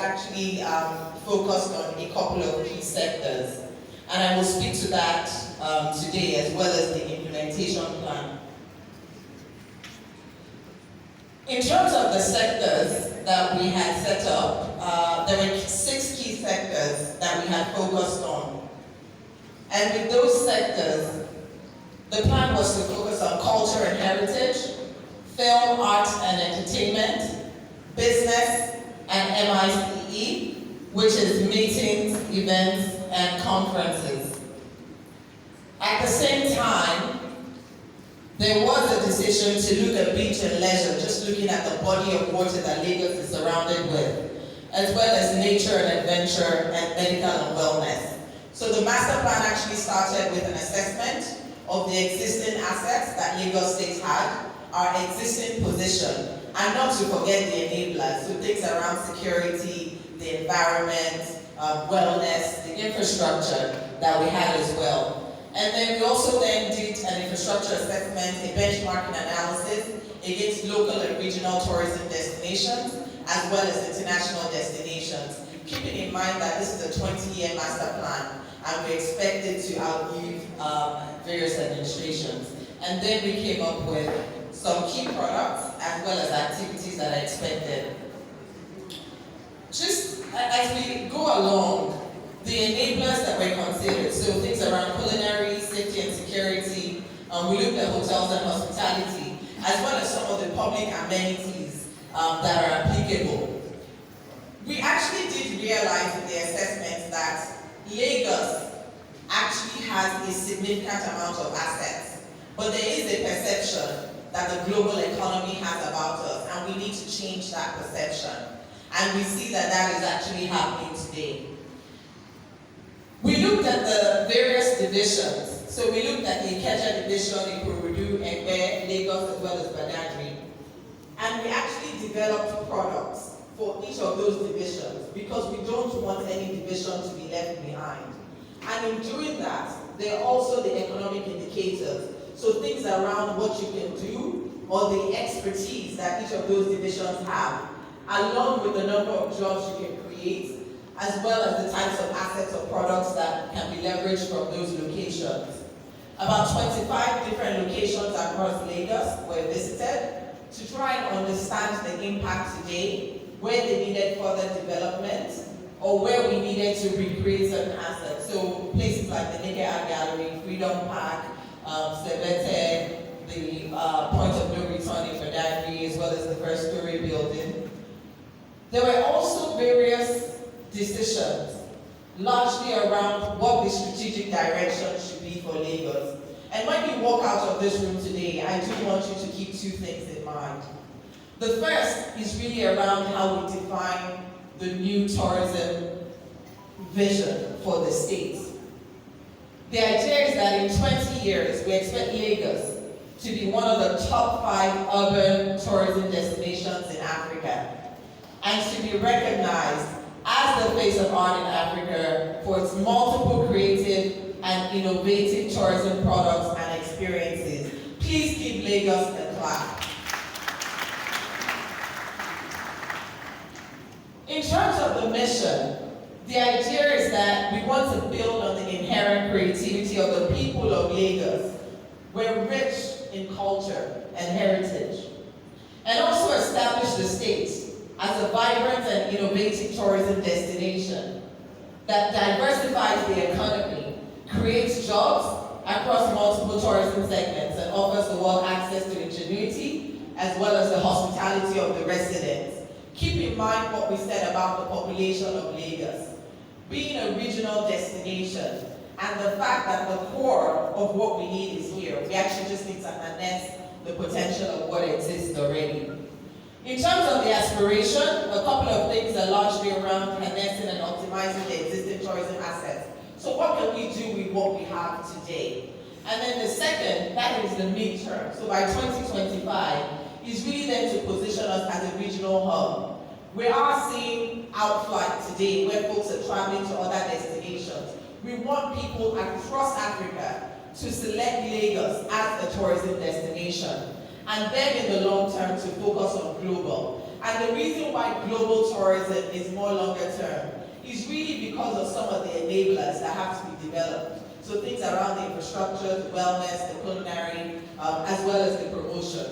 actually focused on a couple of key sectors. And I will speak to that today, as well as the implementation plan. In terms of the sectors that we had set up, there were 6 key sectors that we had focused on. And with those sectors, the plan was to focus on culture and heritage, film, art and entertainment, business, and MICE, which is meetings, events, and conferences. At the same time, there was a decision to look at beach and leisure, just looking at the body of water that Lagos is surrounded with, as well as nature and adventure and medical and wellness. So the master plan actually started with an assessment of the existing assets that Lagos State had, our existing position, and not to forget the enablers, so things around security, the environment, wellness, the infrastructure that we had as well. And then we also then did an infrastructure assessment, a benchmarking analysis against local and regional tourism destinations, as well as international destinations, keeping in mind that this is a 20-year master plan, and we expect it to outlive various administrations. And then we came up with some key products, as well as activities that are expected. Just as we go along, the enablers that were considered, so things around culinary, safety and security, we looked at hotels and hospitality, as well as some of the public amenities that are applicable. We actually did realize in the assessment that Lagos actually has a significant amount of assets, but there is a perception that the global economy has about us, and we need to change that perception. And we see that that is actually happening today. We looked at the various divisions. So we looked at the Ikeja division, Ikorodu, Egbe, Lagos, as well as Badagry. And we actually developed products for each of those divisions, because we don't want any division to be left behind. And in doing that, there are also the economic indicators. So things around what you can do, or the expertise that each of those divisions have, along with the number of jobs you can create, as well as the types of assets or products that can be leveraged from those locations. About 25 different locations across Lagos were visited to try and understand the impact today, where they needed further development, or where we needed to recreate certain assets. So places like the Nike Art Gallery, Freedom Park, Sebete, the point of no return in Badagry, as well as the first-story building. There were also various decisions, largely around what the strategic direction should be for Lagos. And when you walk out of this room today, I do want you to keep 2 things in mind. The first is really around how we define the new tourism vision for the state. The idea is that in 20 years, we expect Lagos to be one of the top 5 urban tourism destinations in Africa, and to be recognized as the face of art in Africa for its multiple creative and innovative tourism products and experiences. Please give Lagos a clap. In terms of the mission, the idea is that we want to build on the inherent creativity of the people of Lagos. We're rich in culture and heritage, and also establish the state as a vibrant and innovative tourism destination that diversifies the economy, creates jobs across multiple tourism segments, and offers the world access to ingenuity, as well as the hospitality of the residents. Keep in mind what we said about the population of Lagos being a regional destination, and the fact that the core of what we need is here. We actually just need to harness the potential of what exists already. In terms of the aspiration, a couple of things are largely around harnessing and optimizing the existing tourism assets. So what can we do with what we have today? And then the second, that is the midterm. So by 2025, is really then to position us as a regional hub. We are seeing outflight today where folks are traveling to other destinations. We want people across Africa to select Lagos as a tourism destination, and then in the long term to focus on global. And the reason why global tourism is more longer term is really because of some of the enablers that have to be developed. So things around the infrastructure, the wellness, the culinary, as well as the promotion.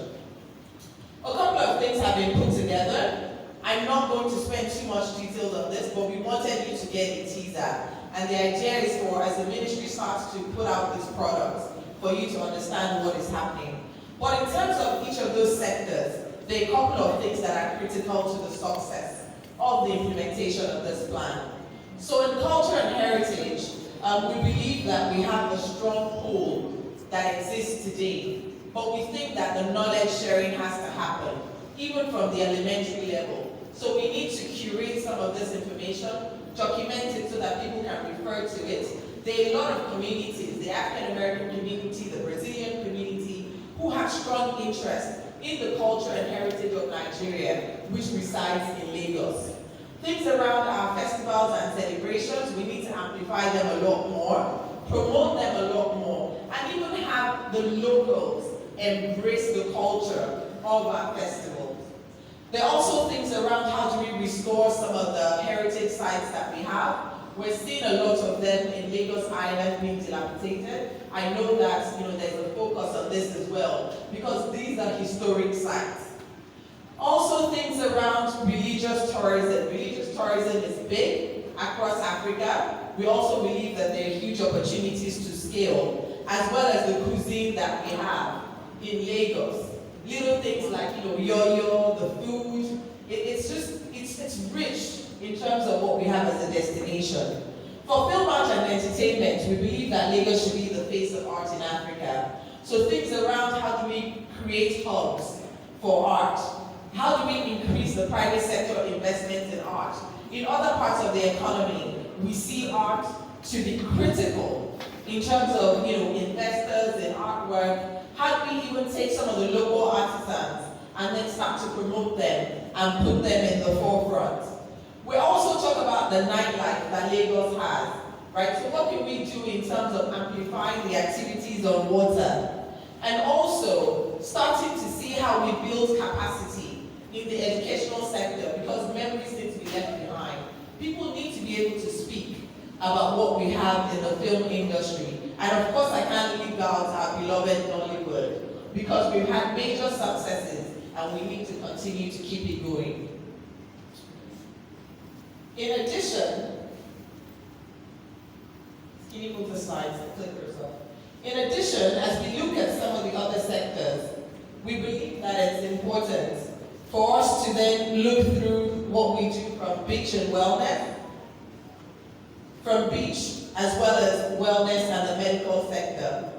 A couple of things have been put together. I'm not going to spend too much details on this, but we wanted you to get a teaser. And the idea is for, as the ministry starts to put out these products, for you to understand what is happening. But in terms of each of those sectors, there are a couple of things that are critical to the success of the implementation of this plan. So in culture and heritage, we believe that we have a strong pool that exists today, but we think that the knowledge sharing has to happen, even from the elementary level. So we need to curate some of this information, document it so that people can refer to it. There are a lot of communities, the African American community, the Brazilian community, who have strong interest in the culture and heritage of Nigeria, which resides in Lagos. Things around our festivals and celebrations, we need to amplify them a lot more, promote them a lot more, and even have the locals embrace the culture of our festivals. There are also things around how do we restore some of the heritage sites that we have. We're seeing a lot of them in Lagos Island being dilapidated. I know that there's a focus on this as well, because these are historic sites. Also things around religious tourism. Religious tourism is big across Africa. We also believe that there are huge opportunities to scale, as well as the cuisine that we have in Lagos. Little things like yo-yo, the food. It's rich in terms of what we have as a destination. For film, art, and entertainment, we believe that Lagos should be the face of art in Africa. So things around how do we create hubs for art? How do we increase the private sector investment in art? In other parts of the economy, we see art to be critical in terms of investors in artwork. How do we even take some of the local artisans and then start to promote them and put them in the forefront? We also talk about the nightlife that Lagos has, right? So what can we do in terms of amplifying the activities on water? And also starting to see how we build capacity in the educational sector, because memories need to be left behind. People need to be able to speak about what we have in the film industry. And of course, I can't leave out our beloved Nollywood, because we've had major successes and we need to continue to keep it going. In addition, can you move the slides, the clickers up? In addition, as we look at some of the other sectors, we believe that it's important for us to then look through what we do from beach and wellness, from beach as well as wellness and the medical sector.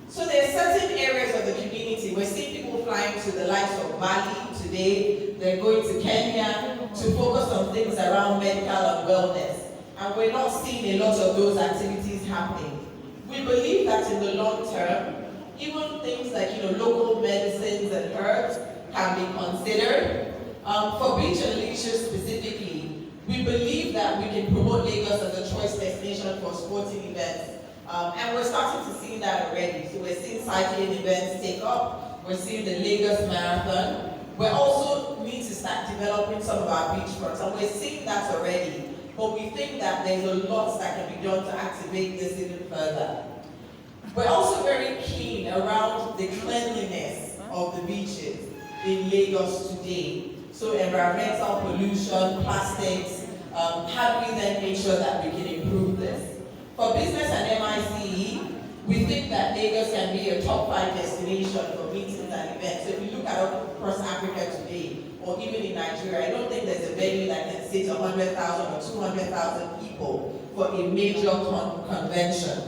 So there are certain areas of the community. We're seeing people flying to the likes of Bali today. They're going to Kenya to focus on things around medical and wellness. And we're not seeing a lot of those activities happening. We believe that in the long term, even things like local medicines and herbs can be considered. For beach and leisure specifically, we believe that we can promote Lagos as a choice destination for sporting events. And we're starting to see that already. So we're seeing cycling events take up. We're seeing the Lagos Marathon. We also need to start developing some of our beachfronts, and we're seeing that already. But we think that there's a lot that can be done to activate this even further. We're also very keen around the cleanliness of the beaches in Lagos today. So environmental pollution, plastics, how do we then make sure that we can improve this? For business and MICE, we think that Lagos can be a top 5 destination for meetings and events. So if you look at across Africa today, or even in Nigeria, I don't think there's a venue that can sit 100,000 or 200,000 people for a major convention.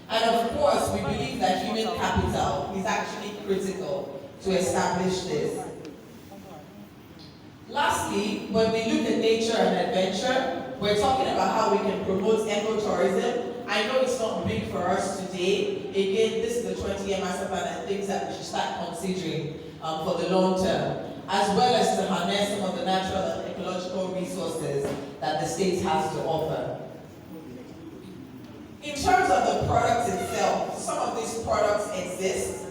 And of course, we believe that human capital is actually critical to establish this. Lastly, when we look at nature and adventure, we're talking about how we can promote ecotourism. I know it's not big for us today. Again, this is the 20-year Masterplan and things that we should start considering for the long term, as well as to harness some of the natural and ecological resources that the state has to offer. In terms of the products itself, some of these products exist.